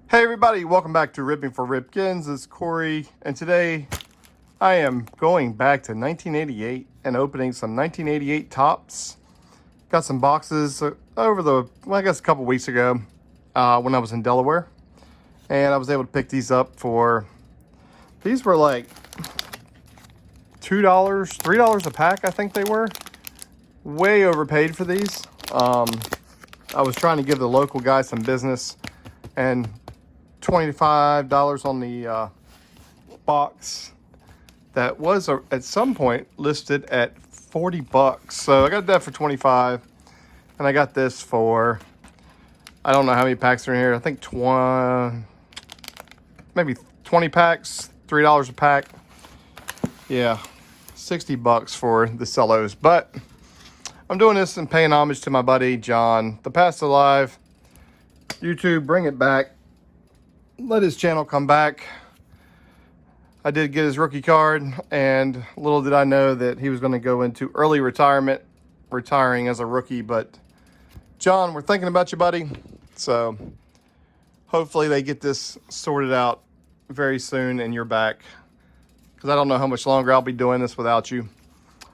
Hey everybody, welcome back to Ripping for Ripkins. This is Corey, and today I am going back to 1988 and opening some 1988 tops. Got some boxes over I guess a couple weeks ago when I was in Delaware, and I was able to pick these up these were like $2, $3 a pack, I think they were. Way overpaid for these. I was trying to give the local guy some business, and $25 on the box that was at some point listed at 40 bucks. So I got that for 25, and I got this for, I don't know how many packs are in here. I think maybe 20 packs, $3 a pack. Yeah, 60 bucks for the Cellos. But I'm doing this and paying homage to my buddy John, the past alive. YouTube, bring it back. Let his channel come back. I did get his rookie card, and little did I know that he was going to go into early retirement, retiring as a rookie. But John, we're thinking about you, buddy. So hopefully they get this sorted out very soon and you're back, because I don't know how much longer I'll be doing this without you.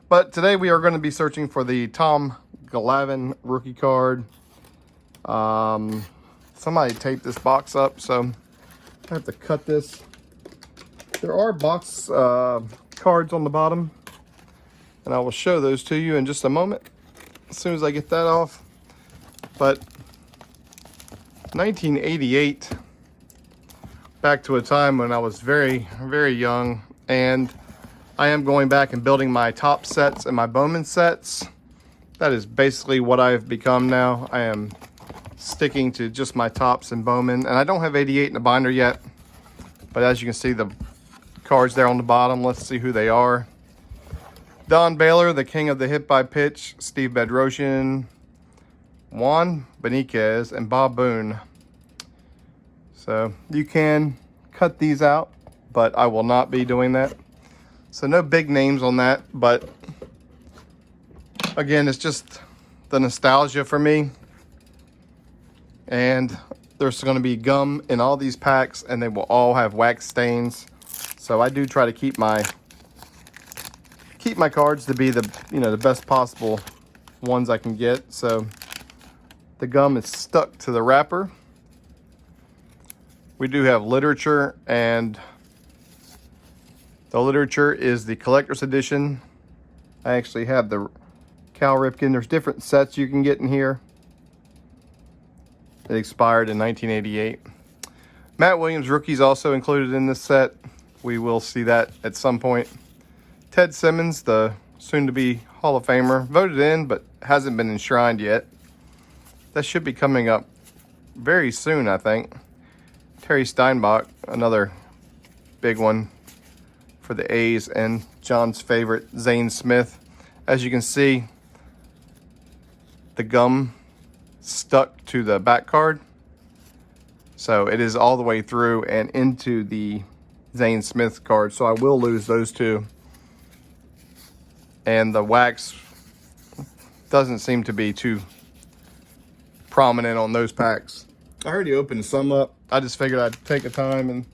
But today we are going to be searching for the Tom Glavin rookie card. Somebody taped this box up, so I have to cut this. There are box cards on the bottom, and I will show those to you in just a moment as soon as I get that off. But 1988, back to a time when I was very, very young, and I am going back and building my top sets and my Bowman sets. That is basically what I've become now. I am sticking to just my tops and Bowman, and I don't have 88 in the binder yet, but as you can see, the cards there on the bottom, let's see who they are. Don Baylor, the king of the hit by pitch, Steve Bedrosian, Juan Beniquez, and Bob Boone. So you can cut these out, but I will not be doing that. So no big names on that, but again, it's just the nostalgia for me. And there's going to be gum in all these packs, and they will all have wax stains. So I do try to keep my cards to be the best possible ones I can get. So the gum is stuck to the wrapper. We do have literature, and the literature is the collector's edition. I actually have the Cal Ripken. There's different sets you can get in here. It expired in 1988. Matt Williams rookies also included in this set. We will see that at some point. Ted Simmons, the soon-to-be Hall of Famer, voted in but hasn't been enshrined yet. That should be coming up very soon, I think. Terry Steinbach, another big one for the A's, and John's favorite, Zane Smith. As you can see, the gum stuck to the back card, so it is all the way through and into the Zane Smith card, so I will lose those two. And the wax doesn't seem to be too prominent on those packs. I already opened some up. I just figured I'd take a time and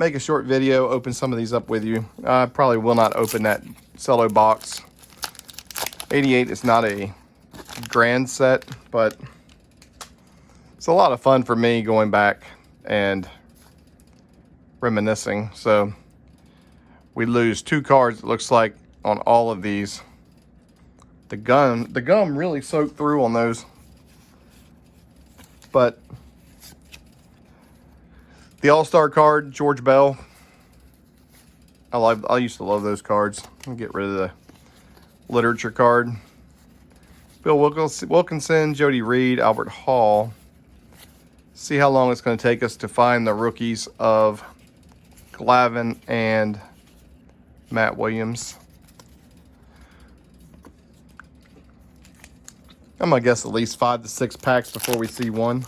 make a short video, open some of these up with you. I probably will not open that Cello box. 88 is not a grand set, but it's a lot of fun for me going back and reminiscing. So we lose two cards, it looks like, on all of these. The gum really soaked through on those. But the All-Star card, George Bell. I used to love those cards. I'll get rid of the literature card. Bill Wilkinson, Jody Reed, Albert Hall. See how long it's going to take us to find the rookies of Glavin and Matt Williams. I'm going to guess at least 5 to 6 packs before we see one.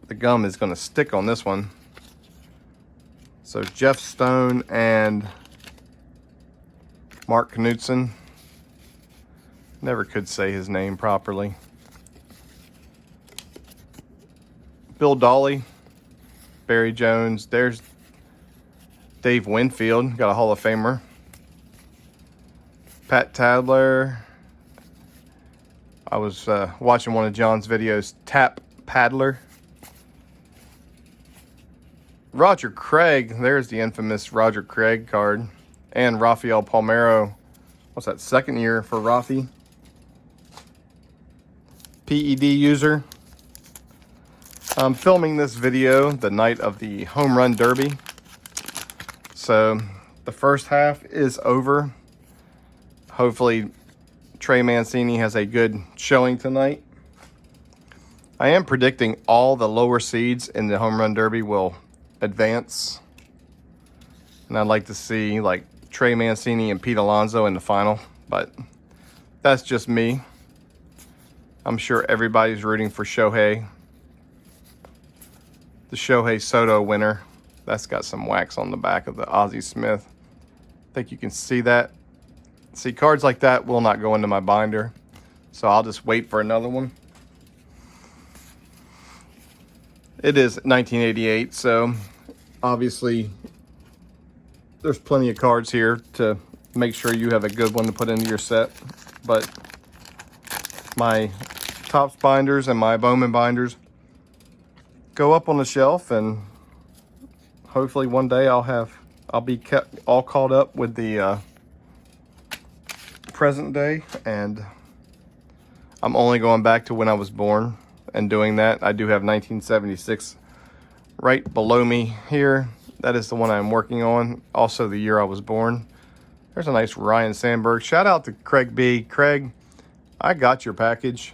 The gum is going to stick on this one. So Jeff Stone and Mark Knudsen. Never could say his name properly. Bill Dawley, Barry Jones. There's Dave Winfield, got a Hall of Famer. Pat Tadler. I was watching one of John's videos, Tap Paddler. Roger Craig, there's the infamous Roger Craig card. And Rafael Palmeiro, what's that, second year for Rafi? PED user. I'm filming this video the night of the Home Run Derby. So the first half is over. Hopefully Trey Mancini has a good showing tonight. I am predicting all the lower seeds in the Home Run Derby will advance. And I'd like to see like Trey Mancini and Pete Alonso in the final. But that's just me. I'm sure everybody's rooting for Shohei. The Shohei Soto winner. That's got some wax on the back of the Ozzie Smith. I think you can see that. See, cards like that will not go into my binder. So I'll just wait for another one. It is 1988, so obviously there's plenty of cards here to make sure you have a good one to put into your set. But my Topps binders and my Bowman binders go up on the shelf, and hopefully one day I'll be kept all caught up with the present day, and I'm only going back to when I was born and doing that. I do have 1976 right below me here. That is the one I'm working on. Also the year I was born. There's a nice Ryan Sandberg. Shout out to Craig B. Craig, I got your package.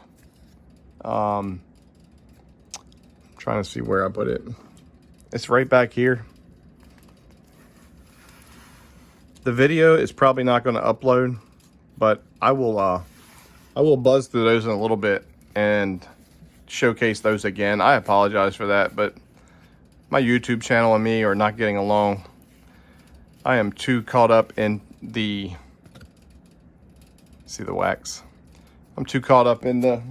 Trying to see where I put it. It's right back here. The video is probably not going to upload, but I will buzz through those in a little bit and showcase those again. I apologize for that, but my YouTube channel and me are not getting along. I am too caught up in the, see the wax. I'm too caught up in the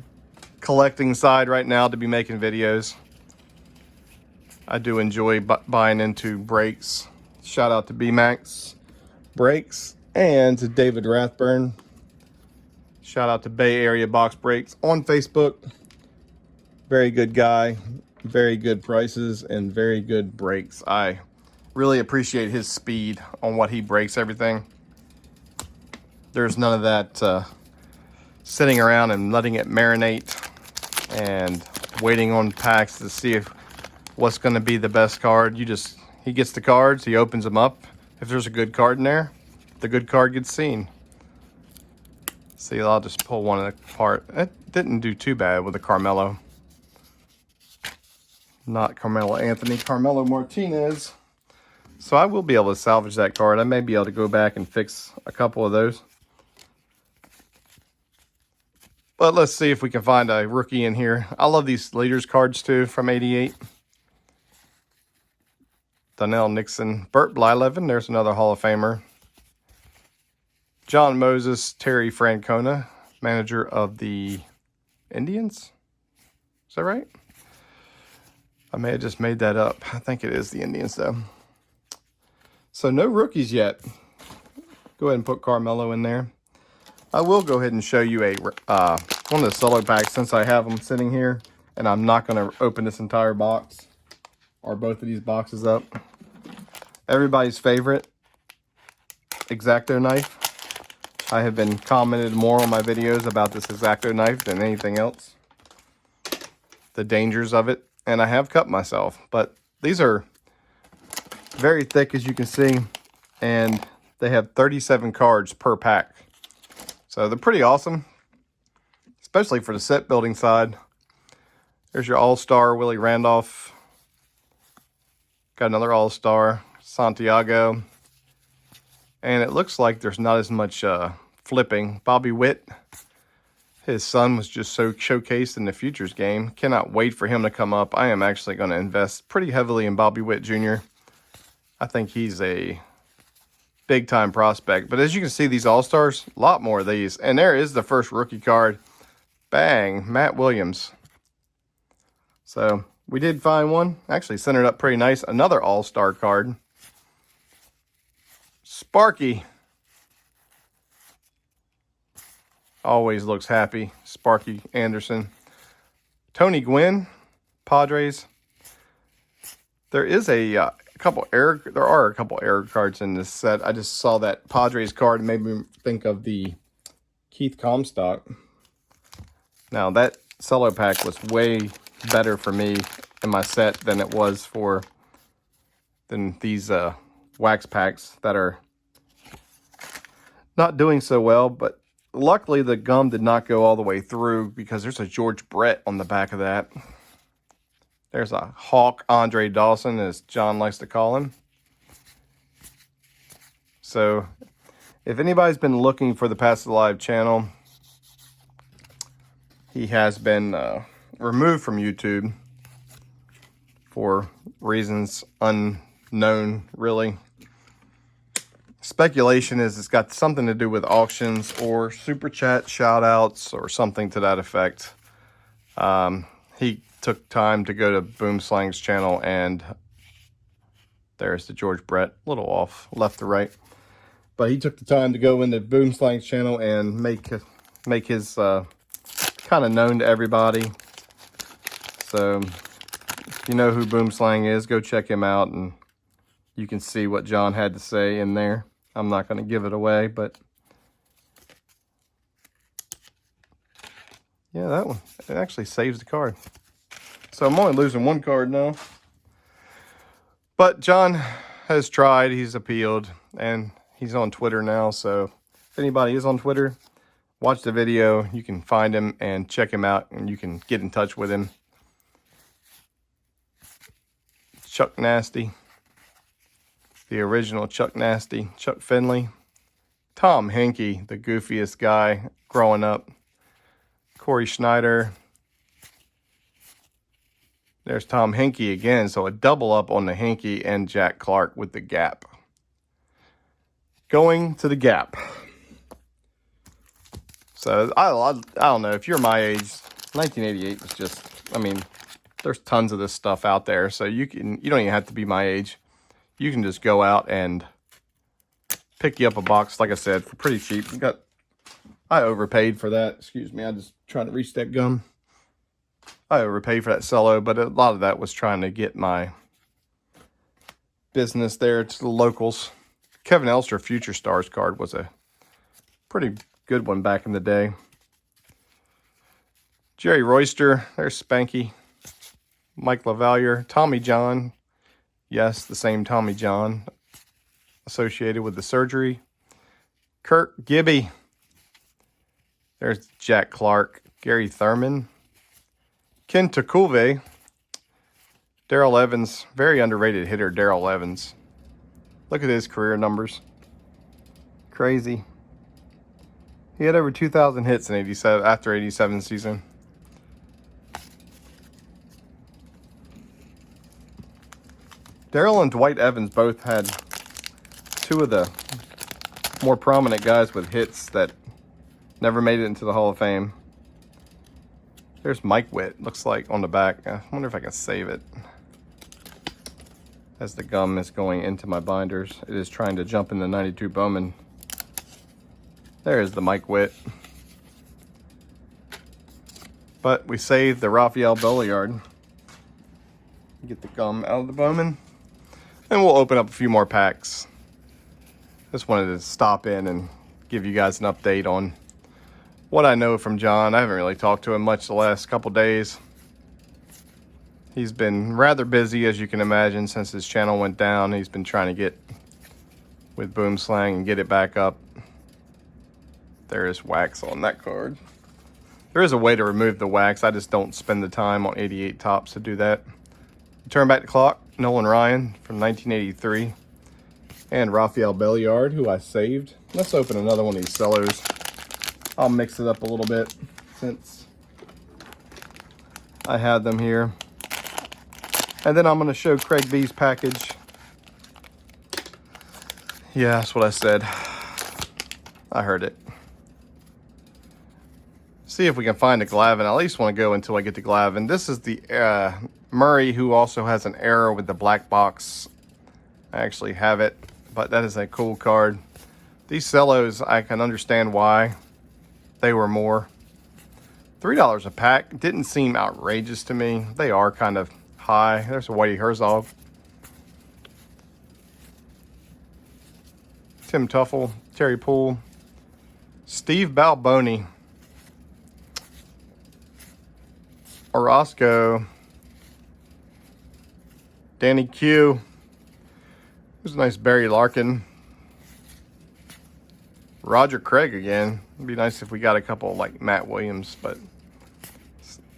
collecting side right now to be making videos. I do enjoy buying into breaks. Shout out to B-Max Breaks and to David Rathburn. Shout out to Bay Area Box Breaks on Facebook. Very good guy, very good prices, and very good breaks. I really appreciate his speed on what he breaks everything. There's none of that sitting around and letting it marinate and waiting on packs to see if what's going to be the best card. He gets the cards, he opens them up. If there's a good card in there, the good card gets seen. See, I'll just pull one apart. It didn't do too bad with the Carmelo. Not Carmelo Anthony, Carmelo Martinez. So I will be able to salvage that card. I may be able to go back and fix a couple of those. But let's see if we can find a rookie in here. I love these leaders cards too from 88. Donnell Nixon, Burt Blyleven, there's another Hall of Famer. John Moses, Terry Francona, manager of the Indians. Is that right? I may have just made that up. I think it is the Indians though. So no rookies yet. Go ahead and put Carmelo in there. I will go ahead and show you one of the Cello packs since I have them sitting here, and I'm not going to open this entire box or both of these boxes up. Everybody's favorite X-Acto knife. I have been commented more on my videos about this X-Acto knife than anything else. The dangers of it, and I have cut myself, but these are very thick as you can see, and they have 37 cards per pack. So they're pretty awesome, especially for the set building side. There's your All-Star Willie Randolph. Got another All-Star, Santiago. And it looks like there's not as much flipping. Bobby Witt, his son was just so showcased in the Futures game. Cannot wait for him to come up. I am actually going to invest pretty heavily in Bobby Witt Jr. I think he's a big-time prospect. But as you can see, these All-Stars, a lot more of these. And there is the first rookie card. Bang, Matt Williams. So we did find one. Actually centered up pretty nice. Another all-star card. Sparky. Always looks happy. Sparky Anderson. Tony Gwynn, Padres. There is a couple error. There are a couple error cards in this set. I just saw that Padres card and made me think of the Keith Comstock. Now that cello pack was way better for me in my set than it was than these wax packs that are not doing so well. But luckily the gum did not go all the way through because there's a George Brett on the back of that. There's a Hawk Andre Dawson, as John likes to call him. So if anybody's been looking for the Pass It Live channel, he has been removed from YouTube for reasons unknown, really. Speculation is it's got something to do with auctions or super chat shout outs or something to that effect. He took time to go to Boomslang's channel, and there's the George Brett, a little off left to right. But he took the time to go into Boomslang's channel and make his kind of known to everybody. So if you know who Boomslang is, go check him out, and you can see what John had to say in there. I'm not going to give it away, but yeah, that one, it actually saves the card. So I'm only losing one card now. But John has tried, he's appealed, and he's on Twitter now. So if anybody is on Twitter, watch the video. You can find him and check him out, and you can get in touch with him. Chuck Nasty. The original Chuck Nasty. Chuck Finley. Tom Henke, the goofiest guy growing up. Corey Schneider. There's Tom Henke again, so a double up on the Henke and Jack Clark with the Gap. Going to the Gap. So, I don't know, if you're my age, 1988 was just, I mean, there's tons of this stuff out there, so you don't even have to be my age. You can just go out and pick you up a box, like I said, for pretty cheap. I overpaid for that. Excuse me, I just trying to reach that gum. I overpaid for that cello, but a lot of that was trying to get my business there to the locals. Kevin Elster Future Stars card was a pretty good one back in the day. Jerry Royster, there's Spanky. Mike LaValliere, Tommy John. Yes, the same Tommy John associated with the surgery. Kurt Gibby. There's Jack Clark. Gary Thurman. Ken Takulve. Daryl Evans. Very underrated hitter, Daryl Evans. Look at his career numbers. Crazy. He had over 2,000 hits in 87 after 87 season. Daryl and Dwight Evans both had two of the more prominent guys with hits that never made it into the Hall of Fame. There's Mike Witt, looks like, on the back. I wonder if I can save it. As the gum is going into my binders, it is trying to jump in the 92 Bowman. There's the Mike Witt. But we saved the Rafael Belliard. Get the gum out of the Bowman. And we'll open up a few more packs. Just wanted to stop in and give you guys an update on what I know from John. I haven't really talked to him much the last couple days. He's been rather busy, as you can imagine, since his channel went down. He's been trying to get with Boomslang and get it back up. There is wax on that card. There is a way to remove the wax. I just don't spend the time on 88 tops to do that. Turn back the clock. Nolan Ryan from 1983. And Rafael Belliard, who I saved. Let's open another one of these cellos. I'll mix it up a little bit since I had them here. And then I'm going to show Craig B's package. Yeah, that's what I said. I heard it. See if we can find a Glavin. I at least want to go until I get to Glavin. This is the Murray, who also has an arrow with the black box. I actually have it, but that is a cool card. These Cellos, I can understand why they were more. $3 a pack didn't seem outrageous to me. They are kind of high. There's a Whitey Herzog. Tim Tuffle, Terry Poole, Steve Balboni, Orozco, Danny Q. There's a nice Barry Larkin. Roger Craig again. It'd be nice if we got a couple like Matt Williams, but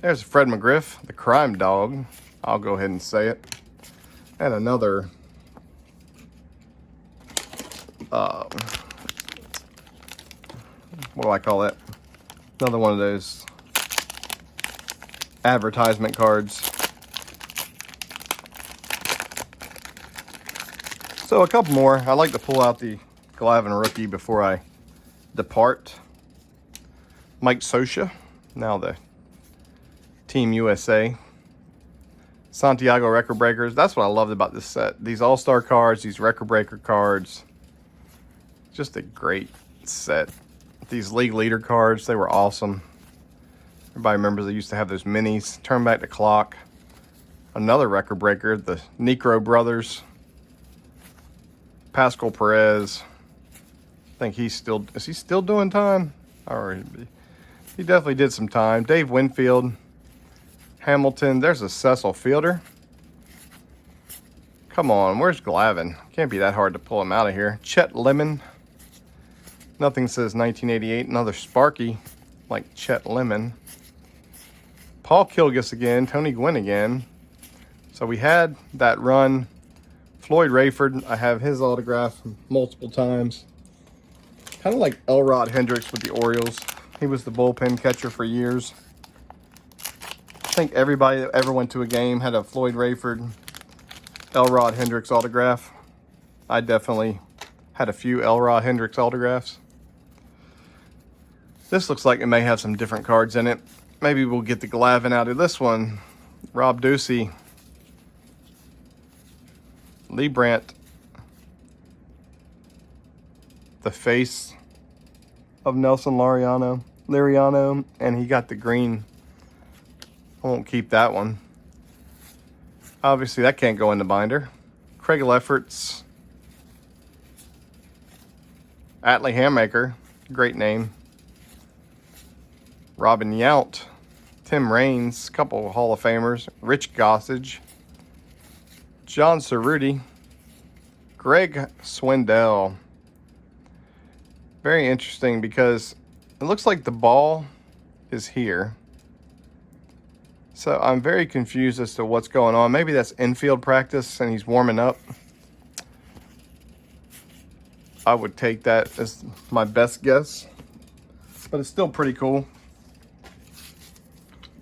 there's Fred McGriff, the crime dog. I'll go ahead and say it. And another what do I call it? Another one of those advertisement cards. So a couple more. I like to pull out the Glavin rookie before I depart. Mike Scioscia, now the Team USA. Santiago Record Breakers. That's what I loved about this set. These All-Star cards, these Record Breaker cards. Just a great set. These League Leader cards, they were awesome. Everybody remembers they used to have those minis. Turn Back the Clock. Another Record Breaker, the Necro Brothers. Pascal Perez. I think is he still doing time? Or he definitely did some time. Dave Winfield. Hamilton. There's a Cecil Fielder. Come on, where's Glavin? Can't be that hard to pull him out of here. Chet Lemon. Nothing says 1988. Another Sparky, like Chet Lemon. Paul Kilgus again. Tony Gwynn again. So we had that run. Floyd Rayford. I have his autograph multiple times. Kind of like Elrod Hendricks with the Orioles. He was the bullpen catcher for years. I think everybody that ever went to a game had a Floyd Rayford, Elrod Hendricks autograph. I definitely had a few Elrod Hendricks autographs. This looks like it may have some different cards in it. Maybe we'll get the Glavin out of this one. Rob Ducey. Lee Brandt. The face of Nelson Liriano, and he got the green. I won't keep that one. Obviously, that can't go in the binder. Craig Lefferts. Atlee Hammaker, great name. Robin Yount. Tim Raines, couple Hall of Famers. Rich Gossage. John Cerruti. Greg Swindell. Very interesting because it looks like the ball is here. So I'm very confused as to what's going on. Maybe that's infield practice and he's warming up. I would take that as my best guess. But it's still pretty cool.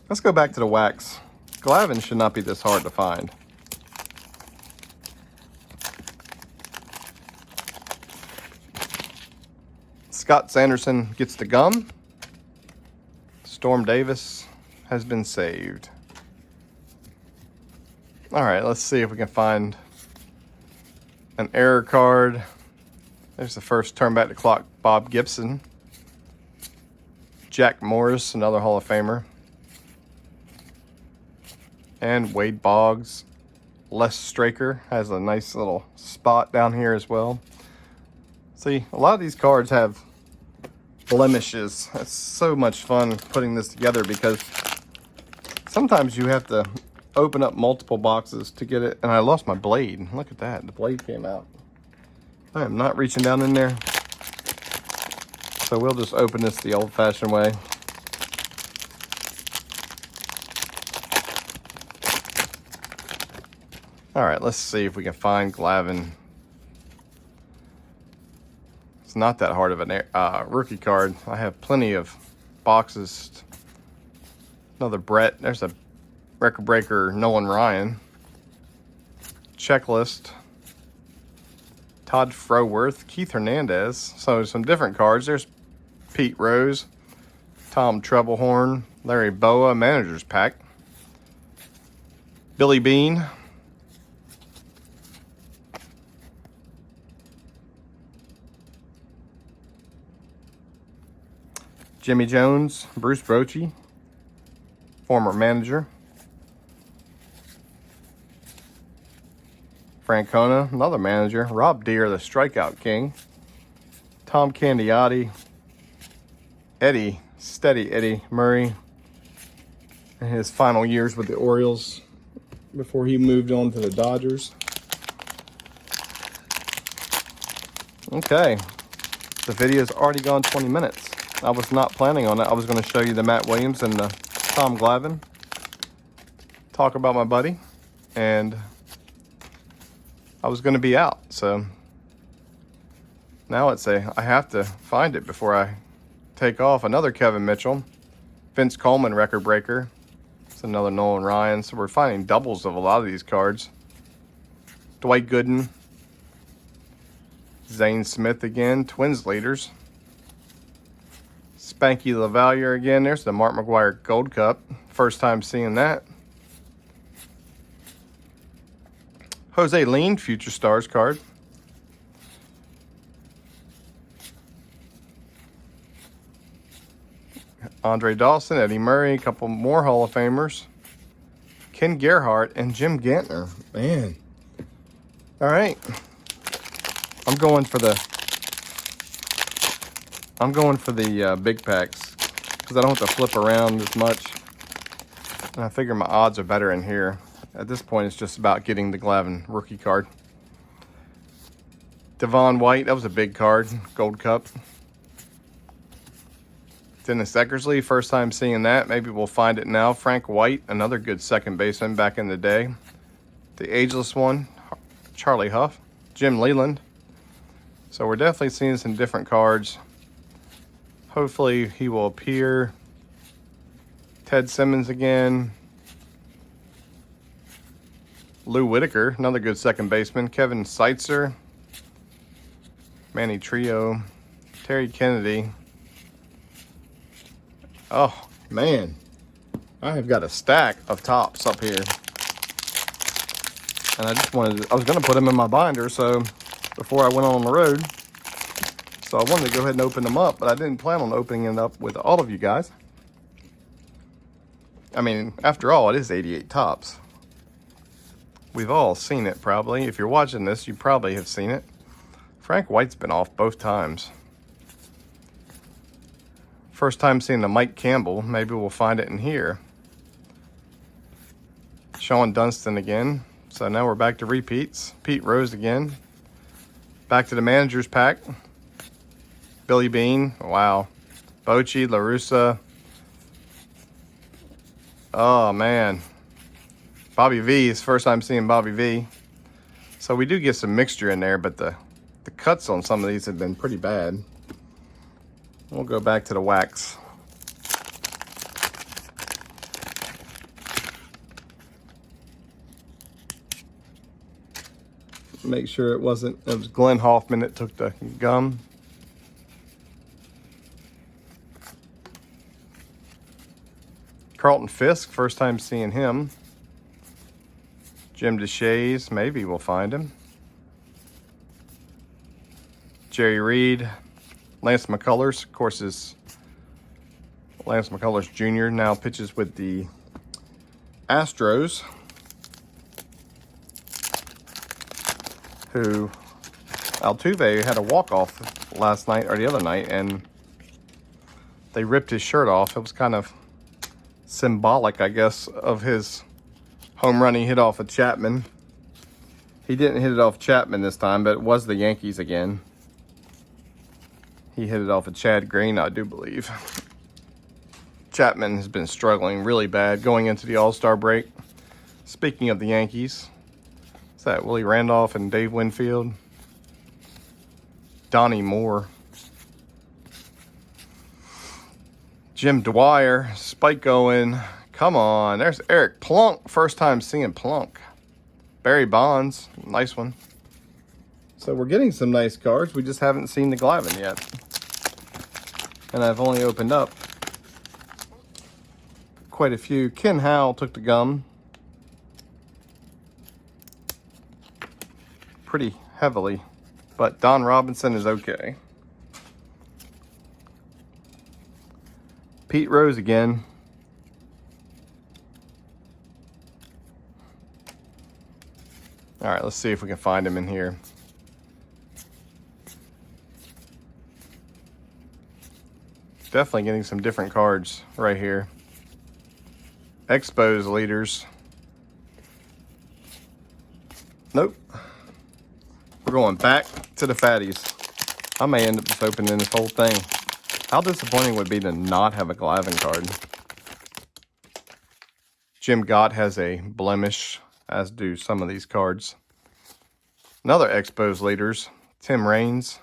Let's go back to the wax. Glavin should not be this hard to find. Scott Sanderson gets the gum. Storm Davis has been saved. All right, let's see if we can find an error card. There's the first Turn Back the Clock, Bob Gibson. Jack Morris, another Hall of Famer. And Wade Boggs. Les Straker has a nice little spot down here as well. See, a lot of these cards have blemishes. It's so much fun putting this together because sometimes you have to open up multiple boxes to get it. And I lost my blade. Look at that. The blade came out. I am not reaching down in there. So we'll just open this the old-fashioned way. All right, let's see if we can find Glavin. It's not that hard of a rookie card. I have plenty of boxes. Another Brett. There's a record breaker, Nolan Ryan. Checklist. Todd Froworth. Keith Hernandez. So some different cards. There's Pete Rose. Tom Treblehorn, Larry Boa, Manager's Pack. Billy Bean. Jimmy Jones, Bruce Bochy, former manager. Francona, another manager. Rob Deere, the strikeout king. Tom Candiotti. Steady Eddie Murray, in his final years with the Orioles before he moved on to the Dodgers. Okay, the video's already gone 20 minutes. I was not planning on it. I was going to show you the Matt Williams and the Tom Glavin, talk about my buddy, and I was going to be out. So now I have to find it before I take off. Another Kevin Mitchell, Vince Coleman record breaker. It's another Nolan Ryan. So we're finding doubles of a lot of these cards. Dwight Gooden, Zane Smith again, Twins leaders. Spanky LaValliere again. There's the Mark McGwire Gold Cup. First time seeing that. Jose Lean, Future Stars card. Andre Dawson, Eddie Murray, a couple more Hall of Famers. Ken Gerhardt and Jim Gantner. Man. All right. I'm going for the big packs because I don't have to flip around as much. And I figure my odds are better in here. At this point, it's just about getting the Glavin rookie card. Devon White, that was a big card. Gold Cup. Dennis Eckersley, first time seeing that. Maybe we'll find it now. Frank White, another good second baseman back in the day. The ageless one, Charlie Huff. Jim Leland. So we're definitely seeing some different cards. Hopefully he will appear. Ted Simmons again. Lou Whitaker, another good second baseman. Kevin Seitzer. Manny Trio. Terry Kennedy. Oh, man. I have got a stack of tops up here. And I was going to put them in my binder, so before I went on the road. So I wanted to go ahead and open them up, but I didn't plan on opening it up with all of you guys. I mean, after all, it is 88 tops. We've all seen it probably. If you're watching this, you probably have seen it. Frank White's been off both times. First time seeing the Mike Campbell. Maybe we'll find it in here. Sean Dunston again. So now we're back to repeats. Pete Rose again. Back to the Manager's Pack. Billy Bean. Wow. Bochy, La Russa. Oh, man. Bobby V is first time seeing Bobby V. So we do get some mixture in there, but the cuts on some of these have been pretty bad. We'll go back to the wax. Make sure it was Glenn Hoffman that took the gum. Carlton Fisk, first time seeing him. Jim DeShays, maybe we'll find him. Jerry Reed. Lance McCullers, of course, is Lance McCullers Jr. now pitches with the Astros, who Altuve had a walk-off last night or the other night, and they ripped his shirt off. It was kind of symbolic, I guess, of his home run he hit off of Chapman. He didn't hit it off Chapman this time, but it was the Yankees again. He hit it off of Chad Green, I do believe. Chapman has been struggling really bad going into the All-Star break. Speaking of the Yankees, is that Willie Randolph and Dave Winfield? Donnie Moore. Jim Dwyer, Spike Owen. Come on, there's Eric Plunk. First time seeing Plunk. Barry Bonds, nice one. So we're getting some nice cards. We just haven't seen the Glavin yet. And I've only opened up quite a few. Ken Howell took the gum pretty heavily, but Don Robinson is okay. Pete Rose again. All right, let's see if we can find him in here. Definitely getting some different cards right here. Expos leaders. Nope. We're going back to the fatties. I may end up just opening this whole thing. How disappointing would it be to not have a Glavin card? Jim Gott has a blemish, as do some of these cards. Another Expos leaders. Tim Raines.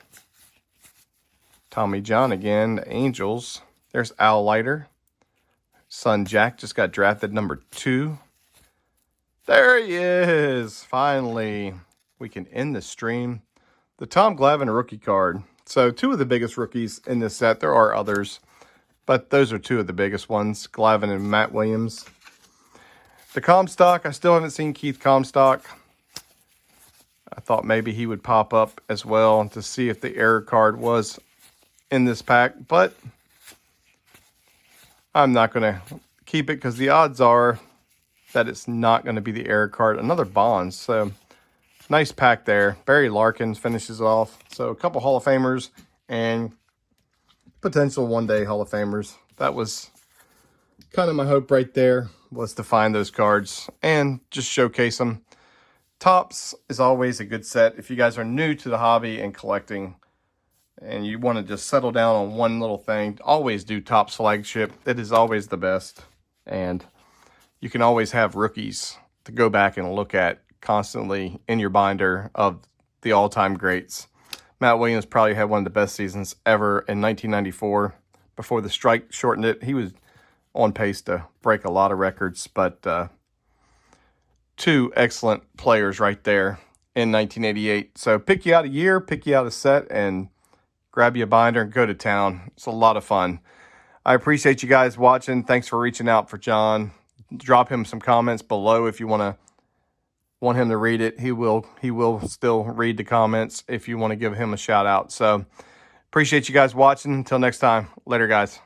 Tommy John again, the Angels. There's Al Leiter. Son Jack just got drafted number 2. There he is. Finally, we can end the stream. The Tom Glavin rookie card. So 2 of the biggest rookies in this set. There are others, but those are 2 of the biggest ones, Glavin and Matt Williams. The Comstock, I still haven't seen Keith Comstock. I thought maybe he would pop up as well to see if the error card was in this pack, but I'm not going to keep it because the odds are that it's not going to be the error card. Another Bonds, so nice pack there. Barry Larkin finishes off. So a couple Hall of Famers and potential one-day Hall of Famers. That was kind of my hope right there, was to find those cards and just showcase them. Topps is always a good set. If you guys are new to the hobby and collecting, and you want to just settle down on one little thing, always do Topps flagship. It is always the best. And you can always have rookies to go back and look at constantly in your binder of the all-time greats. Matt Williams probably had one of the best seasons ever in 1994. Before the strike shortened it, he was on pace to break a lot of records. But 2 excellent players right there in 1988. So pick you out a year, pick you out a set, and grab you a binder and go to town. It's a lot of fun. I appreciate you guys watching. Thanks for reaching out for John. Drop him some comments below if you want him to read it. He will still read the comments if you want to give him a shout out. So appreciate you guys watching. Until next time. Later, guys.